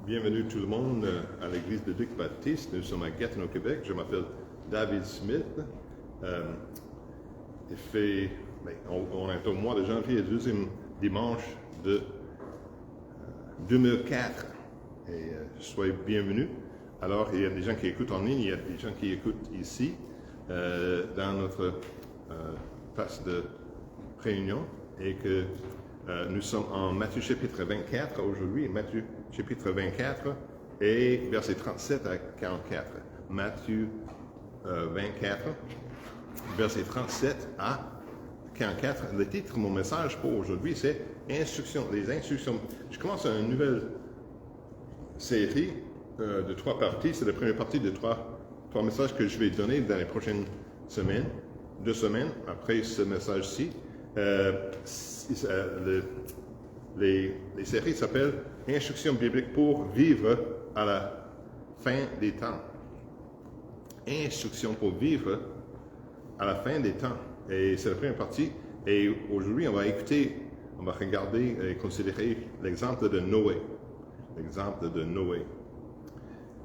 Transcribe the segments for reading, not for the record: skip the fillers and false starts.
Bienvenue tout le monde à l'église de Duc Baptiste. Nous sommes à Gatineau, Québec. Je m'appelle David Smith. On est au mois de janvier, le deuxième dimanche de 2004. Et soyez bienvenus. Alors, il y a des gens qui écoutent en ligne, il y a des gens qui écoutent ici, dans notre place de réunion, et que nous sommes en Matthieu chapitre 24 aujourd'hui, Matthieu chapitre 24 et versets 37 à 44. Matthieu 24, versets 37 à 44. Le titre de mon message pour aujourd'hui, c'est Instructions, les instructions. Je commence une nouvelle série de 3 parties. C'est la première partie de trois messages que je vais donner dans les prochaines semaines, 2 semaines après ce message-ci. Les séries s'appellent Instructions bibliques pour vivre à la fin des temps. Instructions pour vivre à la fin des temps. Et c'est la première partie. Et aujourd'hui, on va regarder et considérer l'exemple de Noé. L'exemple de Noé.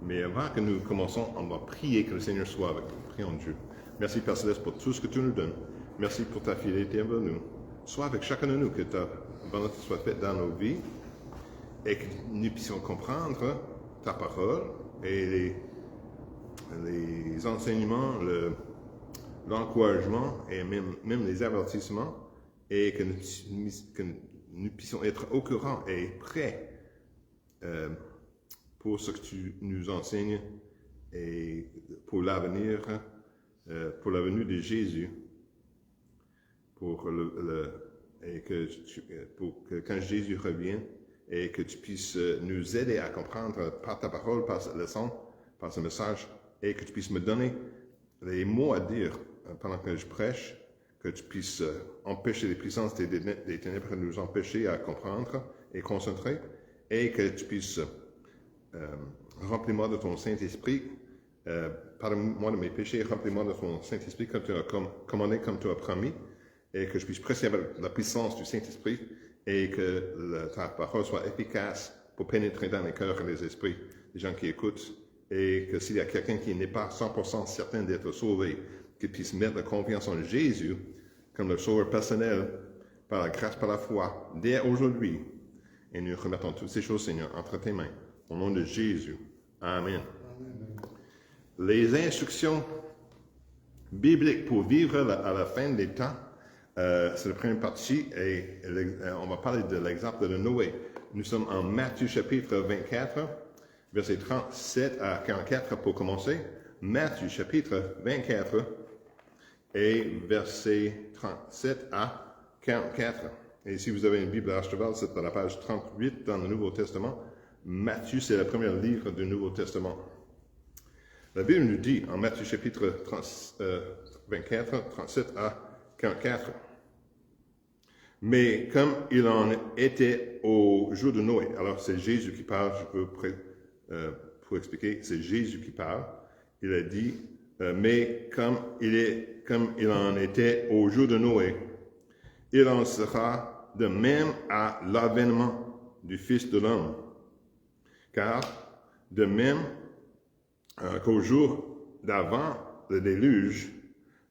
Mais avant que nous commençons, on va prier que le Seigneur soit avec nous. Prions Dieu. Merci Père Céleste pour tout ce que tu nous donnes. Merci pour ta fidélité envers nous. Sois avec chacun de nous, que ta volonté soit faite dans nos vies et que nous puissions comprendre ta parole et les enseignements, l'encouragement et même les avertissements, et que nous puissions être au courant et prêts pour ce que tu nous enseignes et pour l'avenir, pour la venue de Jésus. Pour que quand Jésus revient, et que tu puisses nous aider à comprendre par ta parole, par cette leçon, par ce message, et que tu puisses me donner les mots à dire pendant que je prêche, que tu puisses empêcher les puissances des ténèbres de nous empêcher à comprendre et concentrer, et que tu puisses remplir-moi de ton Saint-Esprit, pardonne-moi de mes péchés, remplis-moi de ton Saint-Esprit comme tu as commandé, comme tu as promis, et que je puisse presser avec la puissance du Saint-Esprit, et que ta parole soit efficace pour pénétrer dans les cœurs et les esprits des gens qui écoutent, et que s'il y a quelqu'un qui n'est pas 100% certain d'être sauvé, qu'il puisse mettre la confiance en Jésus comme le sauveur personnel, par la grâce, par la foi, dès aujourd'hui. Et nous remettons toutes ces choses, Seigneur, entre tes mains, au nom de Jésus. Amen. Les instructions bibliques pour vivre à la fin des temps, c'est la première partie, et on va parler de l'exemple de Noé. Nous sommes en Matthieu chapitre 24, versets 37 à 44 pour commencer. Matthieu chapitre 24 et versets 37 à 44. Et si vous avez une Bible à cheval, c'est à la page 38 dans le Nouveau Testament. Matthieu, c'est le premier livre du Nouveau Testament. La Bible nous dit en Matthieu chapitre 24, 37 à 44. Mais comme il en était au jour de Noé, alors c'est Jésus qui parle, je peux pour expliquer, c'est Jésus qui parle. Il a dit, mais comme il en était au jour de Noé, il en sera de même à l'avènement du Fils de l'homme. Car de même qu'au jour d'avant le déluge,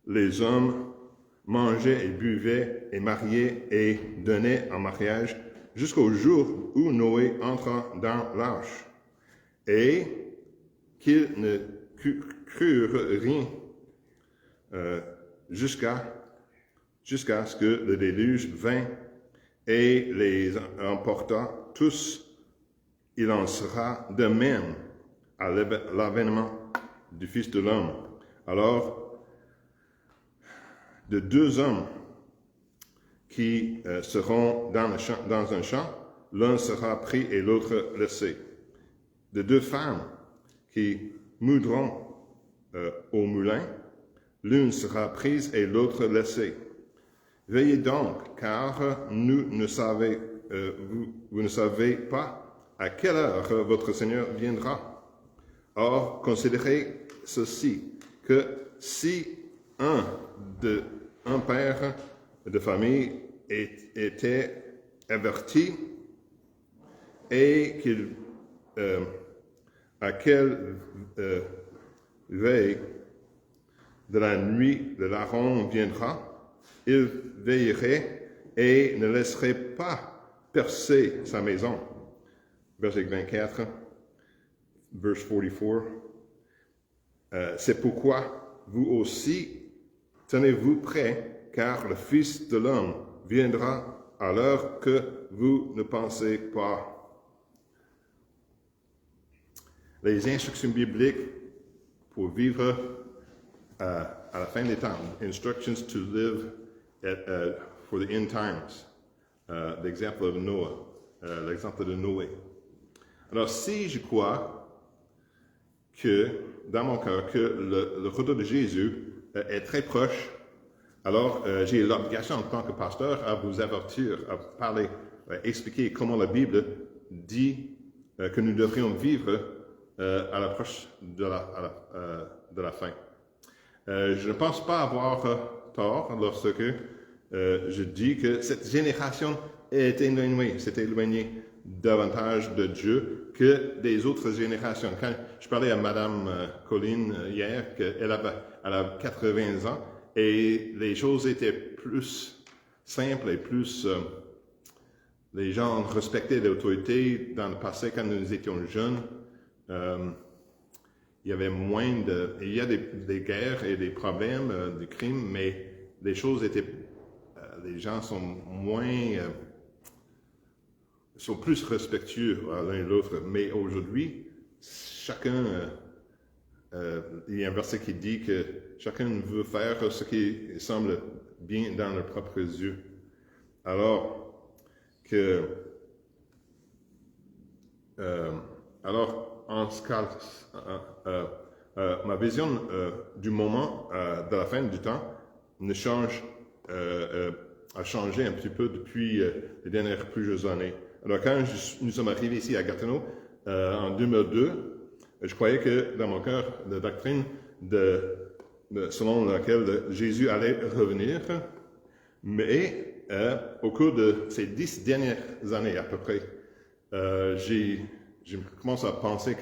les hommes mangeaient et buvaient et mariaient et donnaient en mariage jusqu'au jour où Noé entra dans l'arche, et qu'ils ne crurent rien jusqu'à ce que le déluge vint et les emporta tous. Il en sera de même à l'avènement du Fils de l'homme. Alors, de 2 hommes qui seront dans un champ, l'un sera pris et l'autre laissé. De 2 femmes qui moudront au moulin, l'une sera prise et l'autre laissée. Veillez donc, car vous ne savez pas à quelle heure votre Seigneur viendra. Or, considérez ceci, que si un père de famille était averti et qu'il à quelle veille de la nuit de l'Aaron viendra, il veillerait et ne laisserait pas percer sa maison. Verset 24, verse 44. C'est pourquoi vous aussi tenez-vous prêts, car le Fils de l'homme viendra à l'heure que vous ne pensez pas. Les instructions bibliques pour vivre à la fin des temps, instructions to live for the end times, l'exemple de Noé, l'exemple de Noé. Alors, si je crois que, dans mon cœur, que le retour de Jésus est très proche, alors j'ai l'obligation en tant que pasteur à vous avertir, à parler, à expliquer comment la Bible dit que nous devrions vivre à l'approche de la fin. Je ne pense pas avoir tort lorsque je dis que cette génération est éloignée davantage de Dieu que des autres générations. Quand je parlais à Mme Colline hier, qu'elle a 80 ans, et les choses étaient plus simples et plus... les gens respectaient l'autorité dans le passé quand nous étions jeunes. Il y avait moins de... Il y a des guerres et des problèmes, des crimes, mais les choses étaient... les gens sont moins... sont plus respectueux l'un et l'autre. Mais aujourd'hui, chacun... il y a un verset qui dit que chacun veut faire ce qui semble bien dans leurs propres yeux. Alors que... en ce cas, ma vision du moment de la fin du temps a changé un petit peu depuis les dernières plusieurs années. Alors quand nous sommes arrivés ici à Gatineau en 2002, je croyais que dans mon cœur, la doctrine selon laquelle Jésus allait revenir, mais au cours de ces 10 dernières années à peu près, je commence à penser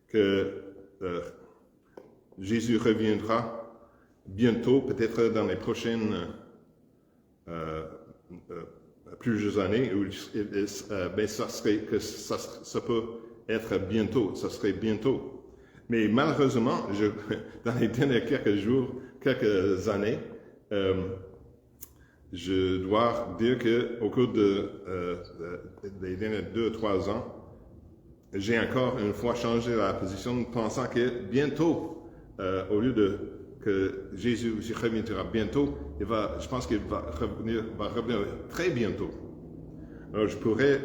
que Jésus reviendra bientôt, peut-être dans les prochaines plusieurs années, où ça peut être bientôt, ça serait bientôt. Mais malheureusement, dans les derniers quelques années, je dois dire qu'au cours des derniers 2 ou 3 ans, j'ai encore une fois changé la position, pensant que bientôt, au lieu que Jésus reviendra bientôt, je pense qu'il va revenir très bientôt. Alors je pourrais,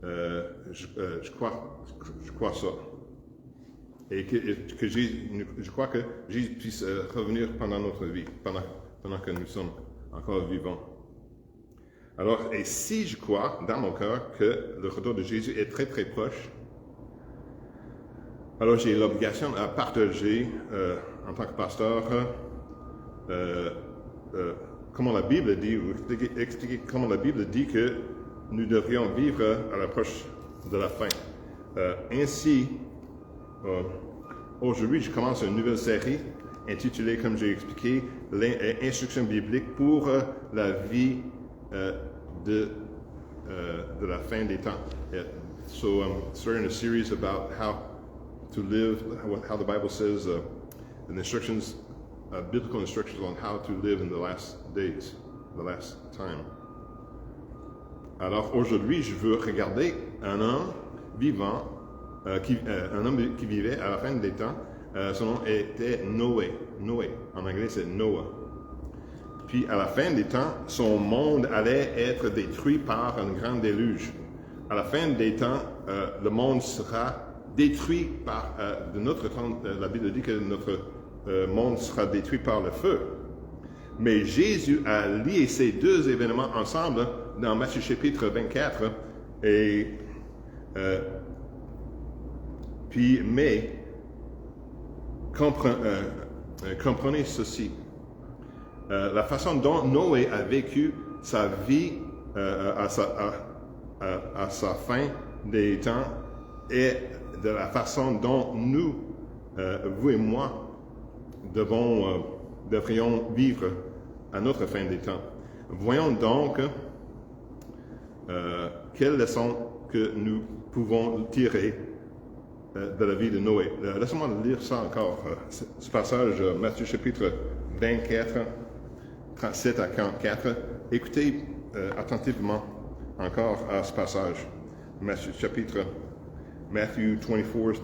je crois ça. Et je crois que Jésus puisse revenir pendant notre vie, pendant que nous sommes encore vivants. Alors, et si je crois dans mon cœur que le retour de Jésus est très très proche, alors j'ai l'obligation à partager en tant que pasteur comment la Bible dit, ou expliquer comment la Bible dit que nous devrions vivre à l'approche de la fin. Ainsi, aujourd'hui, je commence une nouvelle série intitulée, comme j'ai expliqué, l'instruction biblique pour la vie de la fin des temps. So I'm starting a series about how to live, how the Bible says, the instructions, biblical instructions on how to live in the last days, the last time. Alors aujourd'hui, je veux regarder un homme vivant, un homme qui vivait à la fin des temps. Son nom était Noé. Noé, en anglais c'est Noah. Puis à la fin des temps, son monde allait être détruit par un grand déluge. À la fin des temps, le monde sera détruit par, de notre temps, la Bible dit que notre monde sera détruit par le feu. Mais Jésus a lié ces deux événements ensemble dans Matthieu chapitre 24. Mais comprenez ceci. La façon dont Noé a vécu sa vie à sa fin des temps et de la façon dont nous, vous et moi, devrions vivre à notre fin des temps. Voyons donc quelles leçons que nous pouvons tirer de la vie de Noé. Laissez-moi lire ça encore. Ce passage, Matthieu chapitre 24, 37 à 44. Écoutez attentivement encore à ce passage. Matthew 24,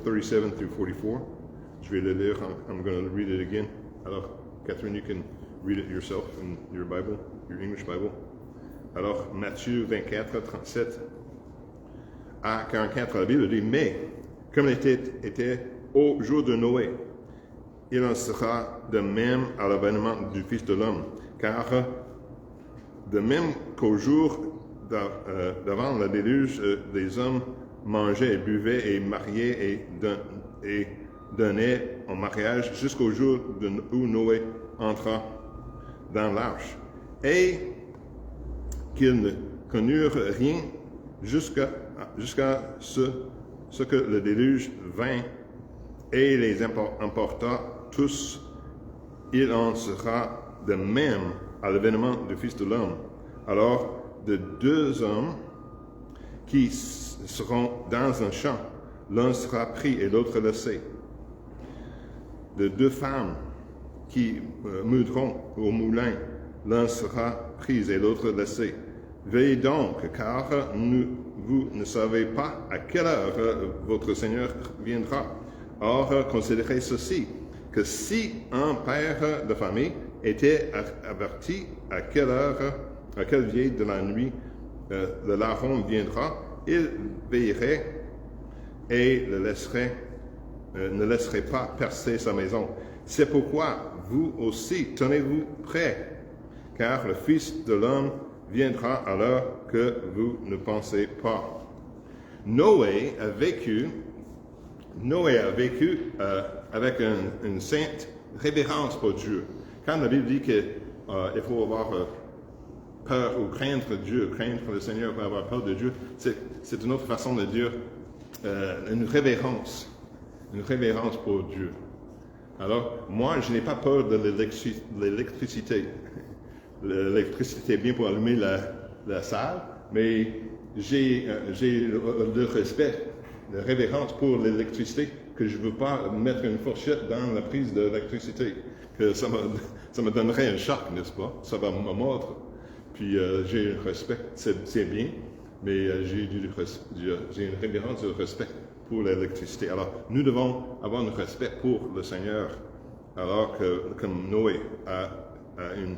37 through 44. Je vais le lire. I'm going to read it again. Alors, Catherine, you can read it yourself in your Bible, your English Bible. Alors, Matthieu 24, 37 à 44, la Bible dit, mais comme il était au jour de Noé, il en sera de même à l'avènement du Fils de l'homme. Car de même qu'au jour d'avant le déluge, les hommes mangeaient et buvaient et mariaient et donnaient en mariage jusqu'au jour où Noé entra dans l'arche. Et qu'ils ne connurent rien jusqu'à ce que le déluge vint et les emporta tous. Il en sera de même à l'avènement du Fils de l'homme. Alors, de deux hommes qui seront dans un champ, l'un sera pris et l'autre laissé. De deux femmes qui moudront au moulin, l'un sera pris et l'autre laissé. Veillez donc, car vous ne savez pas à quelle heure votre Seigneur viendra. Or, considérez ceci, que si un père de famille était averti à quelle vieille de la nuit le larron viendra, il veillerait et ne laisserait pas percer sa maison. C'est pourquoi vous aussi tenez-vous prêts, car le Fils de l'homme viendra à l'heure que vous ne pensez pas. Noé a vécu avec une sainte révérence pour Dieu. Quand la Bible dit qu'il faut avoir peur ou craindre Dieu, craindre le Seigneur, avoir peur de Dieu, c'est une autre façon de dire une révérence pour Dieu. Alors, moi, je n'ai pas peur de l'électricité. L'électricité est bien pour allumer la salle, mais j'ai le respect, la révérence pour l'électricité, que je ne veux pas mettre une fourchette dans la prise de l'électricité, que ça me donnerait un choc, n'est-ce pas? Ça va me mordre. Puis j'ai un respect, c'est bien, mais j'ai une révérence et un respect pour l'électricité. Alors, nous devons avoir un respect pour le Seigneur, alors que, comme Noé a une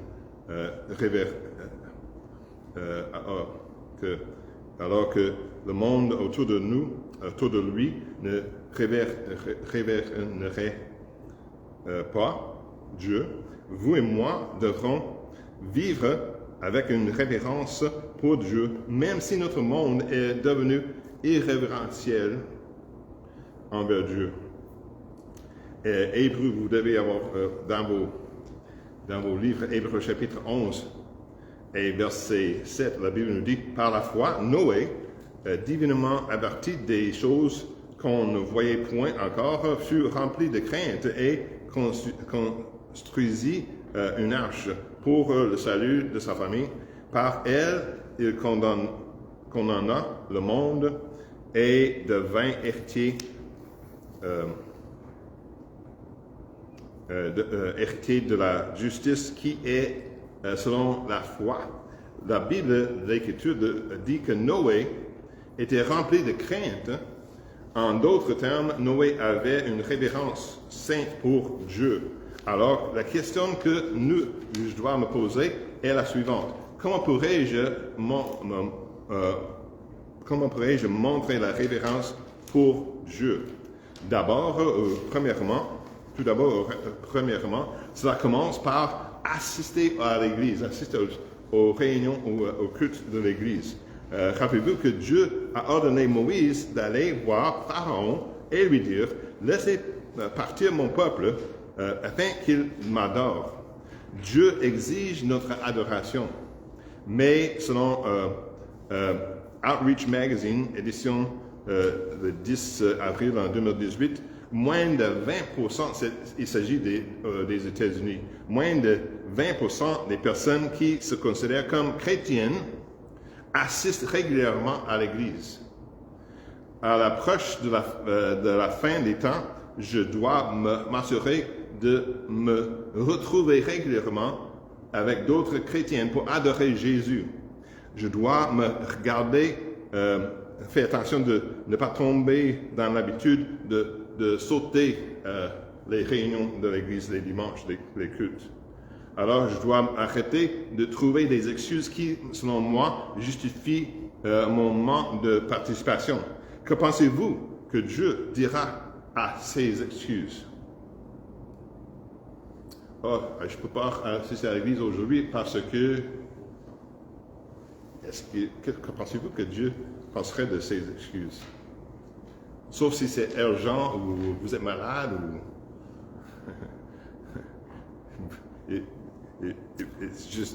alors que le monde autour de lui, ne révérerait pas Dieu, vous et moi devrons vivre avec une révérence pour Dieu, même si notre monde est devenu irrévérentiel envers Dieu. Hébreux, vous devez avoir dans vos livres, Hébreux chapitre 11 et verset 7, la Bible nous dit, par la foi, Noé, divinement averti des choses qu'on ne voyait point encore, fut rempli de crainte et construisit une arche pour le salut de sa famille. Par elle, il condamna le monde et devint héritier héritier de la justice qui est selon la foi. La Bible, l'Écriture dit que Noé était rempli de crainte. En d'autres termes, Noé avait une révérence sainte pour Dieu. Alors, la question que je dois me poser est la suivante. Comment pourrais-je montrer la révérence pour Dieu? Premièrement, cela commence par assister à l'Église, assister aux réunions ou au culte de l'Église. Rappelez-vous que Dieu a ordonné Moïse d'aller voir Pharaon et lui dire « Laissez partir mon peuple afin qu'il m'adore ». Dieu exige notre adoration, mais selon Outreach Magazine, édition le 10 avril en 2018, moins de 20%, il s'agit des États-Unis, moins de 20% des personnes qui se considèrent comme chrétiennes assistent régulièrement à l'Église. À l'approche de la fin des temps, je dois m'assurer de me retrouver régulièrement avec d'autres chrétiens pour adorer Jésus. Je dois me regarder, faire attention de ne pas tomber dans l'habitude de sauter les réunions de l'Église les dimanches, les cultes. Alors, je dois arrêter de trouver des excuses qui, selon moi, justifient mon manque de participation. Que pensez-vous que Dieu dira à ces excuses? Oh, je ne peux pas assister à l'Église aujourd'hui parce que... que pensez-vous que Dieu penserait de ces excuses? Sauf si c'est urgent ou vous êtes malade ou...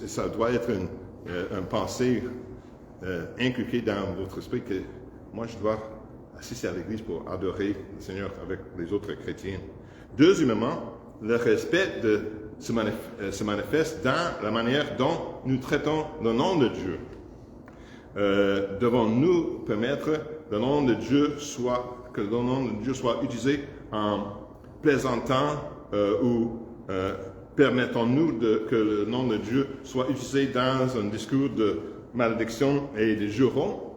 ça doit être une pensée inculquée dans votre esprit que moi je dois assister à l'Église pour adorer le Seigneur avec les autres chrétiens. Deuxièmement, le respect se manifeste dans la manière dont nous traitons le nom de Dieu. Devons-nous permettre que le nom de Dieu soit utilisé en plaisantant ou permettons-nous que le nom de Dieu soit utilisé dans un discours de malédiction et de jurons?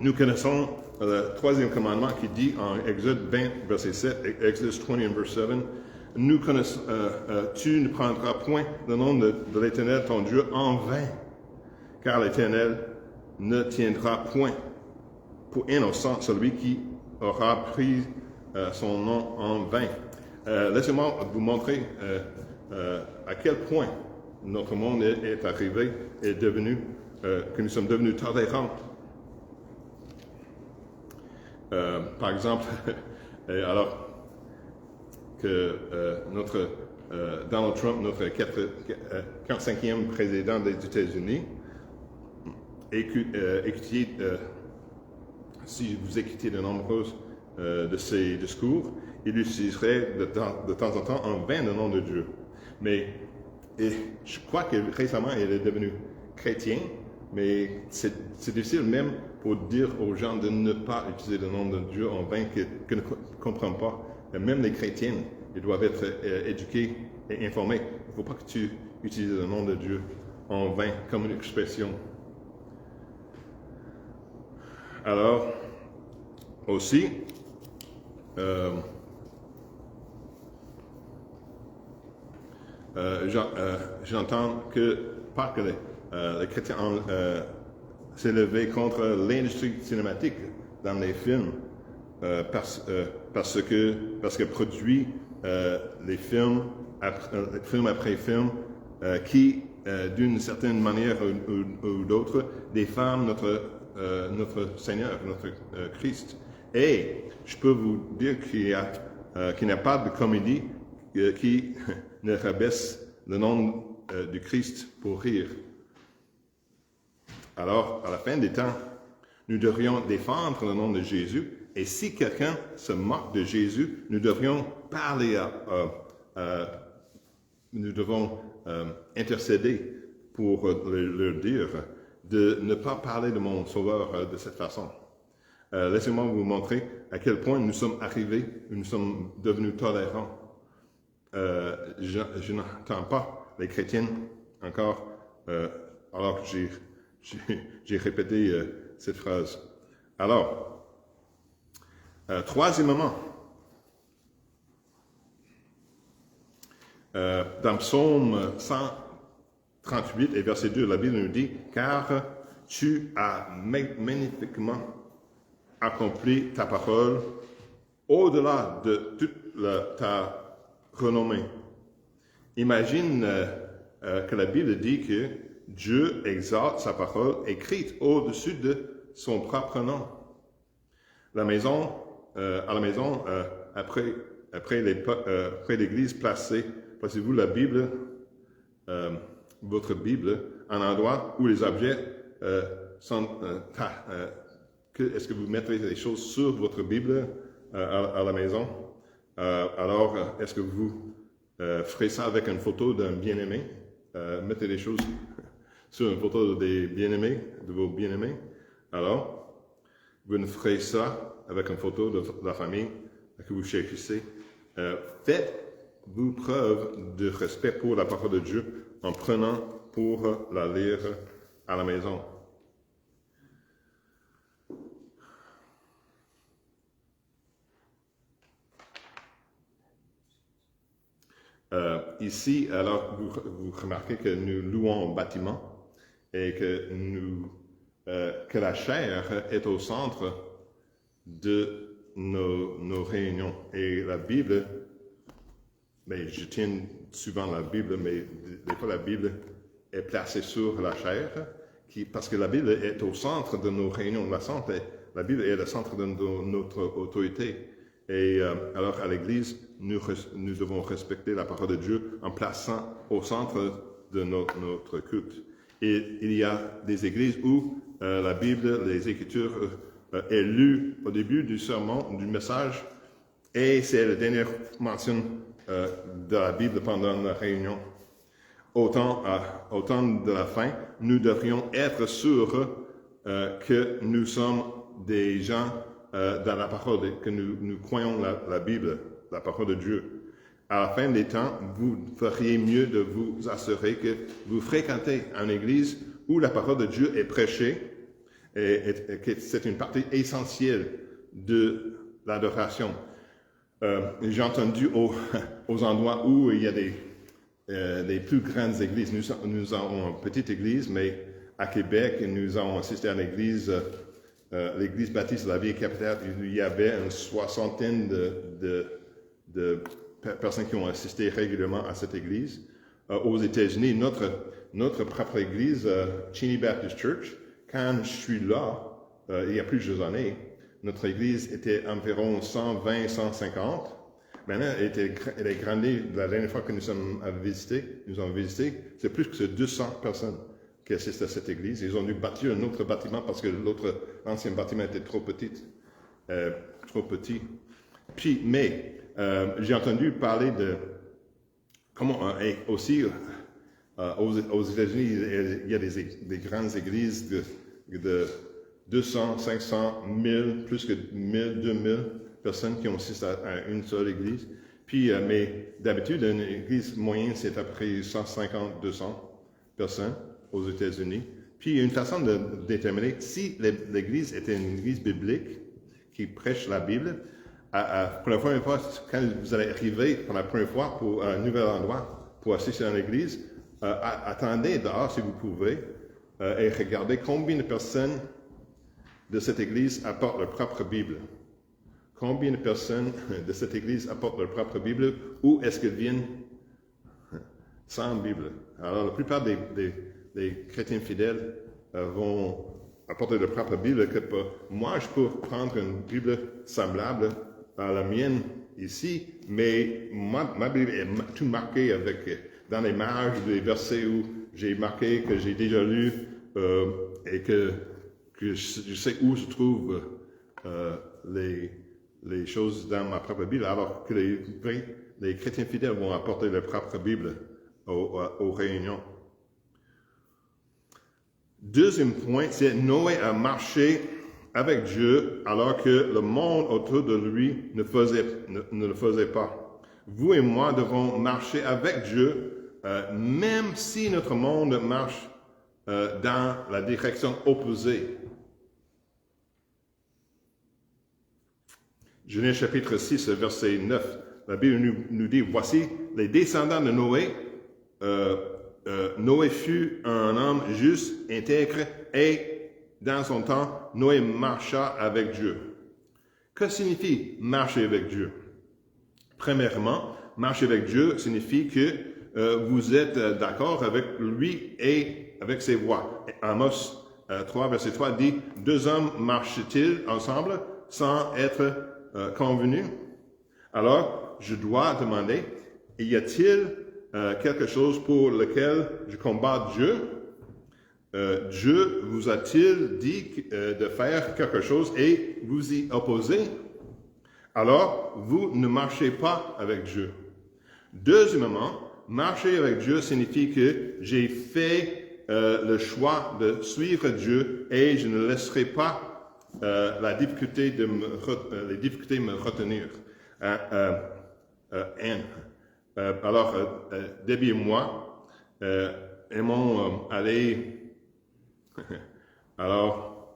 Nous connaissons le troisième commandement qui dit en Exode 20, verset 7, Exodus 20, verset 7, tu ne prendras point le nom de l'Éternel ton Dieu en vain, car l'Éternel ne tiendra point pour innocent celui qui aura pris son nom en vain. Laissez-moi vous montrer à quel point notre monde est arrivé et que nous sommes devenus tolérants. Par exemple, alors que Donald Trump, notre 45e président des États-Unis, si vous écoutez de nombreux de ses discours, il utiliserait de temps en temps en vain le nom de Dieu. Mais je crois que récemment, il est devenu chrétien, mais c'est difficile même pour dire aux gens de ne pas utiliser le nom de Dieu en vain, qu'ils ne comprennent pas. Même les chrétiens, ils doivent être éduqués et informés. Il ne faut pas que tu utilises le nom de Dieu en vain comme une expression. Alors, aussi, j'entends que pas que les chrétiens s'est levé contre l'industrie cinématique dans les films parce que produit les films film après film qui d'une certaine manière ou d'autre défament notre Seigneur, notre Christ. Et je peux vous dire qu'il n'y a pas de comédie qui ne rabaisse le nom du Christ pour rire. Alors, à la fin des temps, nous devrions défendre le nom de Jésus. Et si quelqu'un se moque de Jésus, nous devrions parler nous devons intercéder pour leur dire de ne pas parler de mon Sauveur de cette façon. Laissez-moi vous montrer à quel point nous sommes arrivés, nous sommes devenus tolérants. Je n'entends pas les chrétiens encore, alors que j'ai répété cette phrase. Alors, troisièmement, dans Psaume 138 et verset 2, la Bible nous dit « Car tu as magnifiquement accompli ta parole au-delà de toute ta renommée. » Imagine que la Bible dit que Dieu exalte sa parole écrite au-dessus de son propre nom. À la maison, après l'église, placez-vous la Bible, votre Bible, en endroit où les objets est-ce que vous mettrez des choses sur votre Bible à la maison? Alors, est-ce que vous ferez ça avec une photo d'un bien-aimé? Mettez des choses sur une photo des bien-aimés, de vos bien-aimés. Alors, vous ne ferez ça avec une photo de la famille que vous chérissez. Faites-vous preuve de respect pour la parole de Dieu en prenant pour la lire à la maison. Ici, alors, vous remarquez que nous louons un bâtiment et que la chair est au centre de nos réunions. Et la Bible, mais je tiens souvent la Bible, mais des fois la Bible est placée sur la chair, parce que la Bible est au centre de nos réunions. La Bible est le centre de notre autorité. Et alors à l'Église, nous devons respecter la parole de Dieu en plaçant au centre de notre culte. Et il y a des églises où la Bible, les Écritures, est lue au début du sermon, du message, et c'est la dernière mention de la Bible pendant la réunion. Au temps de la fin, nous devrions être sûrs que nous sommes des gens dans la parole, que nous croyons la Bible, la parole de Dieu. À la fin des temps, vous feriez mieux de vous assurer que vous fréquentez une église où la parole de Dieu est prêchée et que c'est une partie essentielle de l'adoration. J'ai entendu aux endroits où il y a des plus grandes églises. Nous avons une petite église, mais à Québec, nous avons assisté à l'église baptiste de la Vieille Capitale. Il y avait une soixantaine de personnes qui ont assisté régulièrement à cette église. Aux États-Unis, notre propre église, Cheney Baptist Church, quand je suis là, il y a plusieurs années, notre église était environ 120, 150. Maintenant, elle est grandie. La dernière fois que nous avons visité, c'est plus que 200 personnes qui assistent à cette église. Ils ont dû bâtir un autre bâtiment parce que l'ancien bâtiment était trop petit. Mais j'ai entendu parler de comment aussi aux États-Unis, il y a des grandes églises de 200, 500, 1000, plus que 1000, 2000 personnes qui ont assisté à une seule église. Puis, mais d'habitude, une église moyenne, c'est à peu près 150, 200 personnes aux États-Unis. Puis, il y a une façon de déterminer si l'église était une église biblique qui prêche la Bible. Pour la première fois, quand vous allez arriver pour la première fois pour un nouvel endroit pour assister à l'église, attendez dehors si vous pouvez et regardez combien de personnes de cette église apportent leur propre Bible. Combien de personnes de cette église apportent leur propre Bible ou est-ce qu'elles viennent sans Bible? Alors, la plupart des chrétiens fidèles vont apporter leur propre Bible. Moi, je peux prendre une Bible semblable à la mienne ici, mais ma Bible est tout marquée dans les marges des versets où j'ai marqué que j'ai déjà lu et que je sais où se trouvent les choses dans ma propre Bible, alors que les chrétiens fidèles vont apporter leur propre Bible aux réunions. Deuxième point, c'est Noé a marché avec Dieu alors que le monde autour de lui ne le faisait pas. Vous et moi devons marcher avec Dieu, même si notre monde marche dans la direction opposée. Genèse chapitre 6, verset 9, la Bible nous dit, « Voici les descendants de Noé. Noé fut un homme juste, intègre, et dans son temps, Noé marcha avec Dieu. » Que signifie marcher avec Dieu? Premièrement, marcher avec Dieu signifie que vous êtes d'accord avec lui et avec ses voies. Amos 3, verset 3 dit, « Deux hommes marchent-ils ensemble sans être convenus? » Alors, je dois demander, y a-t-il quelque chose pour lequel je combats Dieu? Dieu vous a-t-il dit de faire quelque chose et vous y opposez? Alors, vous ne marchez pas avec Dieu. Deuxièmement, marcher avec Dieu signifie que j'ai fait le choix de suivre Dieu et je ne laisserai pas les difficultés me retenir. Anne. Alors, Debbie et moi aimons aller. Alors,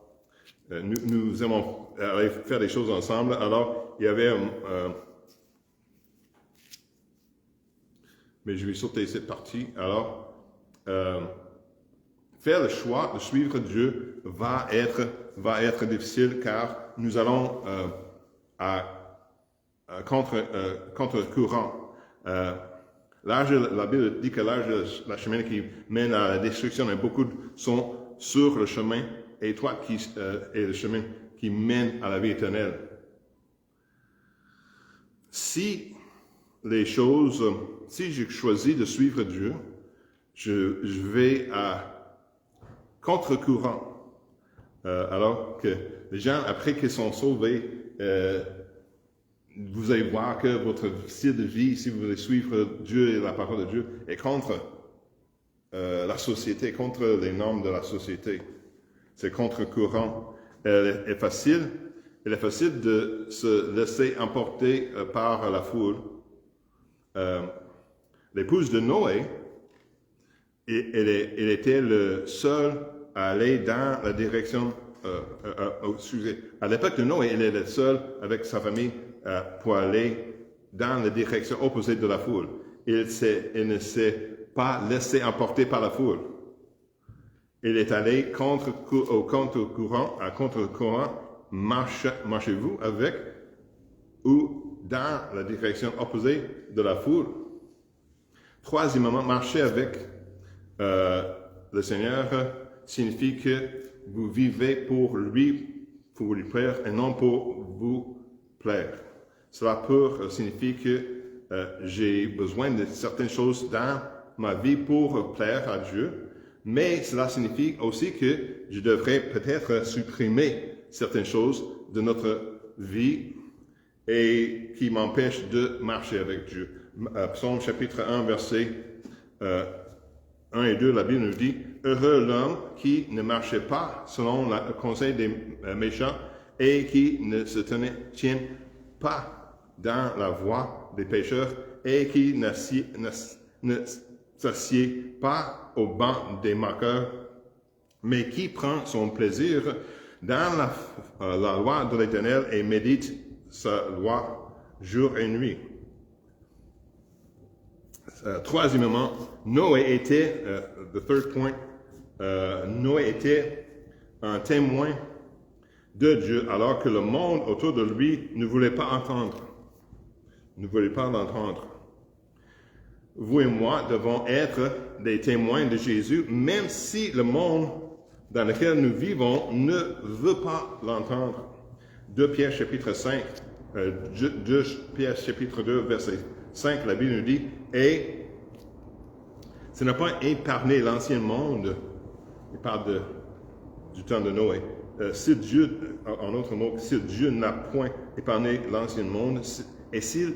nous aimons aller faire des choses ensemble. Alors, il y avait mais je vais sauter cette partie. Alors, faire le choix de suivre Dieu va être difficile car nous allons contre-courant. La Bible dit que la chemin qui mène à la destruction, et beaucoup sont sur le chemin étroit qui est le chemin qui mène à la vie éternelle. Si je choisis de suivre Dieu, je vais à contre-courant. Alors que les gens, après qu'ils sont sauvés, vous allez voir que votre style de vie, si vous voulez suivre Dieu et la parole de Dieu, est contre la société, contre les normes de la société. C'est contre-courant. Il est facile de se laisser emporter par la foule. L'épouse de Noé, elle était le seul à aller dans la direction, à l'époque de Noé, elle est le seul avec sa famille pour aller dans la direction opposée de la foule. Elle ne s'est pas laissé emporter par la foule. Il est allé au contre-courant, marchez-vous avec ou dans la direction opposée de la foule. Troisièmement, marcher avec le Seigneur signifie que vous vivez pour lui plaire et non pour vous plaire. Cela peut signifier que j'ai besoin de certaines choses dans ma vie pour plaire à Dieu, mais cela signifie aussi que je devrais peut-être supprimer certaines choses de notre vie et qui m'empêchent de marcher avec Dieu. Psaume chapitre 1, versets 1 et 2, la Bible nous dit « Heureux l'homme qui ne marchait pas selon le conseil des méchants et qui ne se tient pas dans la voie des pécheurs et qui ne s'assied pas au banc des moqueurs, mais qui prend son plaisir dans la loi de l'Éternel et médite sa loi jour et nuit. » Troisièmement, Noé était, the third point, Noé était un témoin de Dieu alors que le monde autour de lui ne voulait pas entendre. Ne voulait pas l'entendre. Vous et moi devons être des témoins de Jésus, même si le monde dans lequel nous vivons ne veut pas l'entendre. 2 Pierre chapitre 5, 2 Pierre chapitre 2, verset 5, la Bible nous dit « Et ce n'a pas épargné l'ancien monde. » Il parle du temps de Noé. Si Dieu, en d'autres mots, si Dieu n'a point épargné l'ancien monde, et s'il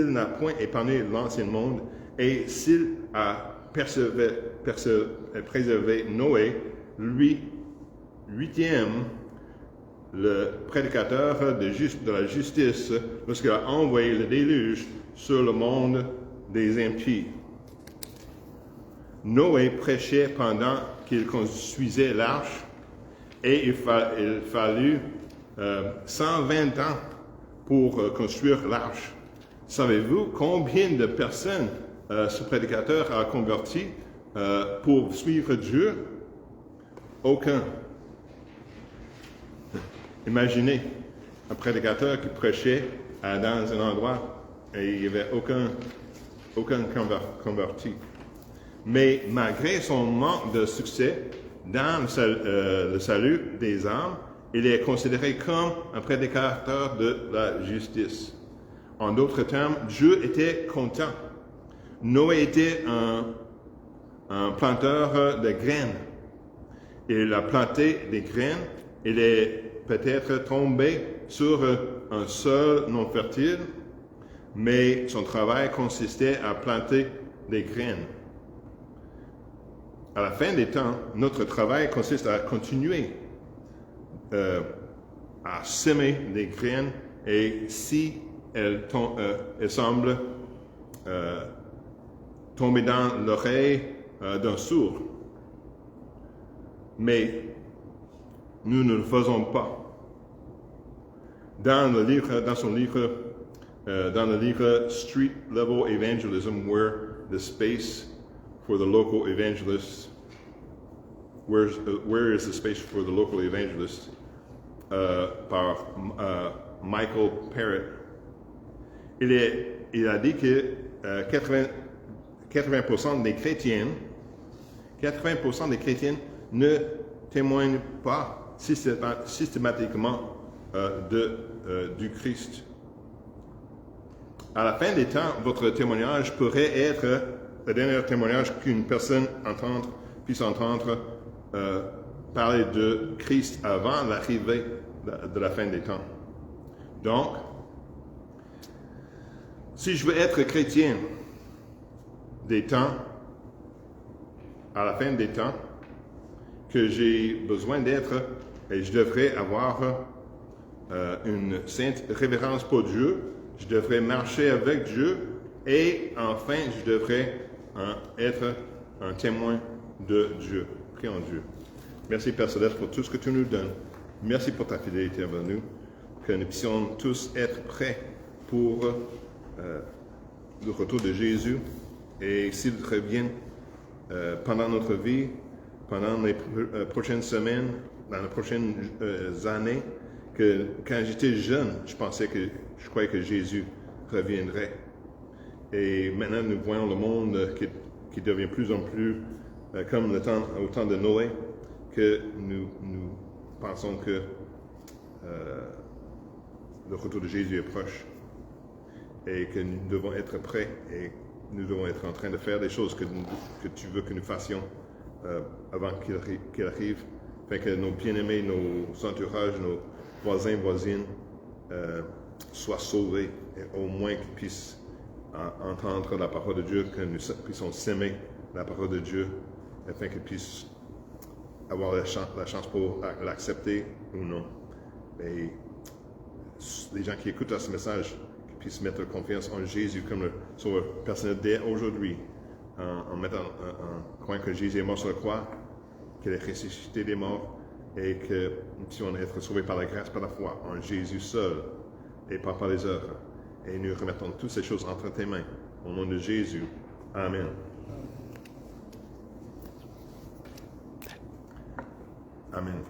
n'a point épargné l'ancien monde, et s'il a préservé Noé, lui, huitième, le prédicateur de la justice, lorsqu'il a envoyé le déluge sur le monde des impies. Noé prêchait pendant qu'il construisait l'arche et il fallut 120 ans pour construire l'arche. Savez-vous combien de personnes ce prédicateur a converti pour suivre Dieu? Aucun. Imaginez un prédicateur qui prêchait dans un endroit et il n'y avait aucun converti. Mais malgré son manque de succès dans le salut des âmes, il est considéré comme un prédicateur de la justice. En d'autres termes, Dieu était content. Noé était un planteur de graines. il a planté des graines, il est peut-être tombé sur un sol non fertile, mais son travail consistait à planter des graines. À la fin des temps, notre travail consiste à continuer à semer des graines, et si elles semblent tomber dans l'oreille d'un sourd. Mais nous ne le faisons pas. Dans le livre Street Level Evangelism, where the space for the local evangelist, where is the space for the local evangelist, par Michael Parrott, il a dit que 80% des chrétiennes ne témoignent pas systématiquement du Christ. À la fin des temps, votre témoignage pourrait être le dernier témoignage qu'une personne puisse entendre parler de Christ avant l'arrivée de la fin des temps. Donc, si je veux être chrétien des temps, à la fin des temps, que j'ai besoin d'être, et je devrais avoir une sainte révérence pour Dieu, je devrais marcher avec Dieu, et enfin, je devrais être un témoin de Dieu. Prions Dieu. Merci Père Céleste pour tout ce que tu nous donnes. Merci pour ta fidélité envers nous, que nous puissions tous être prêts pour le retour de Jésus, et s'il revient pendant notre vie, pendant les prochaines semaines, dans les prochaines années, que quand j'étais jeune, je croyais que Jésus reviendrait. Et maintenant, nous voyons le monde qui devient plus en plus comme au temps de Noé, que nous pensons que le retour de Jésus est proche et que nous devons être prêts et nous devons être en train de faire des choses que tu veux que nous fassions avant qu'il arrive, afin que nos bien-aimés, nos entourages, nos voisins, voisines soient sauvés, et au moins qu'ils puissent entendre la parole de Dieu, que nous puissions s'aimer la parole de Dieu, afin qu'ils puissent avoir la chance pour l'accepter ou non. Et les gens qui écoutent ce message, qu'ils puissent mettre confiance en Jésus comme le sauveur personnel dès aujourd'hui, en croyant que Jésus est mort sur la croix, qu'il est ressuscité des morts, et que nous puissions être sauvés par la grâce, par la foi, en Jésus seul, et pas par les œuvres. Et nous remettons toutes ces choses entre tes mains. Au nom de Jésus. Amen. Amen.